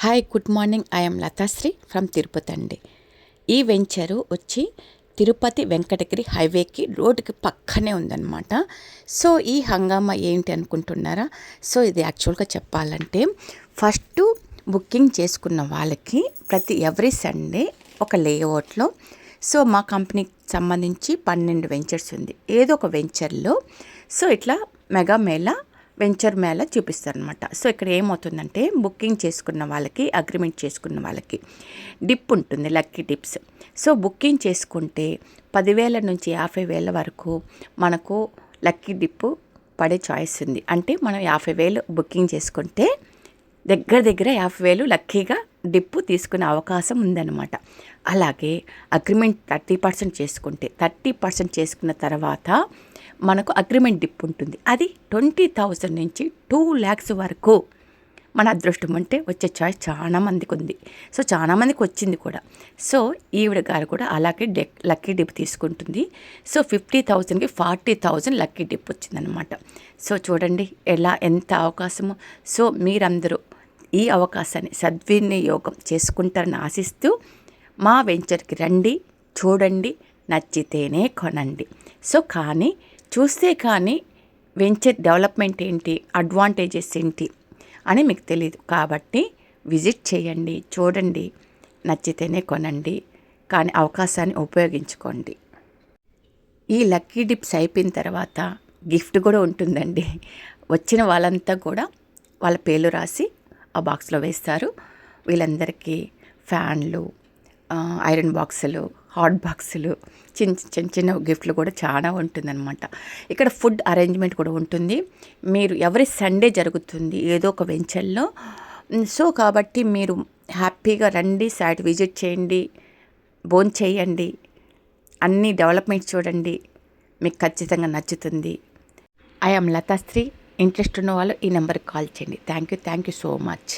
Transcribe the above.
Hi, good morning. I'm Latasri from Tirupati అండి. ఈ venture వచ్చి తిరుపతి వెంకటగిరి హైవేకి రోడ్డుకి పక్కనే ఉందన్నమాట. సో ఈ హంగామా ఏంటి అనుకుంటున్నారా? సో ఇది యాక్చువల్గా చెప్పాలంటే ఫస్ట్ బుకింగ్ చేసుకున్న వాళ్ళకి ఎవ్రీ సండే ఒక లేఅవుట్లో సో మా కంపెనీకి సంబంధించి 12 వెంచర్స్ ఉంది. ఏదో ఒక వెంచర్లో సో ఇట్లా మెగా మేళా వెంచర్ మేళ చూపిస్తారనమాట. సో ఇక్కడ ఏమవుతుందంటే బుకింగ్ చేసుకున్న వాళ్ళకి, అగ్రిమెంట్ చేసుకున్న వాళ్ళకి డిప్ ఉంటుంది, లక్కీ డిప్స్. సో బుకింగ్ చేసుకుంటే 10,000 నుంచి 50,000 వరకు మనకు లక్కీ డిప్ పడే చాయిస్ ఉంది. అంటే మనం 50,000 బుకింగ్ చేసుకుంటే దగ్గర 50,000 లక్కీగా డిప్పు తీసుకునే అవకాశం ఉందన్నమాట. అలాగే అగ్రిమెంట్ 30% చేసుకుంటే 30% చేసుకున్న తర్వాత మనకు అగ్రిమెంట్ డిప్ ఉంటుంది. అది 20,000 నుంచి 2 lakhs వరకు మన అదృష్టం ఉంటే వచ్చే చాయిస్ చాలామందికి ఉంది. సో చాలామందికి వచ్చింది కూడా. సో ఈవిడ గారు కూడా అలాగే లక్కీ డిప్ తీసుకుంటుంది. సో 50,000కి 40,000 లక్కీ డిప్ వచ్చిందనమాట. సో చూడండి ఎంత అవకాశము. సో మీరందరూ ఈ అవకాశాన్ని సద్వినియోగం చేసుకుంటారని ఆశిస్తూ మా వెంచర్కి రండి, చూడండి, నచ్చితేనే కొనండి. సో కానీ చూస్తే కానీ వెంచర్ డెవలప్మెంట్ ఏంటి, అడ్వాంటేజెస్ ఏంటి అని మీకు తెలియదు. కాబట్టి విజిట్ చేయండి, చూడండి, నచ్చితేనే కొనండి, కానీ అవకాశాన్ని ఉపయోగించుకోండి. ఈ లక్కీ డిప్స్ అయిపోయిన తర్వాత గిఫ్ట్ కూడా ఉంటుందండి. వచ్చిన వాళ్ళంతా కూడా వాళ్ళ పేర్లు రాసి ఆ బాక్స్లో వేస్తారు. వీళ్ళందరికీ ఫ్యాన్లు, ఐరన్ బాక్సులు, హాట్ బాక్సులు, చిన్న గిఫ్ట్లు కూడా చాలా ఉంటుందన్నమాట. ఇక్కడ ఫుడ్ అరేంజ్మెంట్ కూడా ఉంటుంది. మీరు ఎవరి సండే జరుగుతుంది ఏదో ఒక వెంచర్లో. సో కాబట్టి మీరు హ్యాపీగా రండి, సైట్ విజిట్ చేయండి, భోంచేయండి చేయండి, అన్ని డెవలప్మెంట్స్ చూడండి, మీకు ఖచ్చితంగా నచ్చుతుంది. ఐఎమ్ లతాశ్రీ. ఇంట్రెస్ట్ ఉన్న వాళ్ళు ఈ నెంబర్కి కాల్ చేయండి. Thank you so much.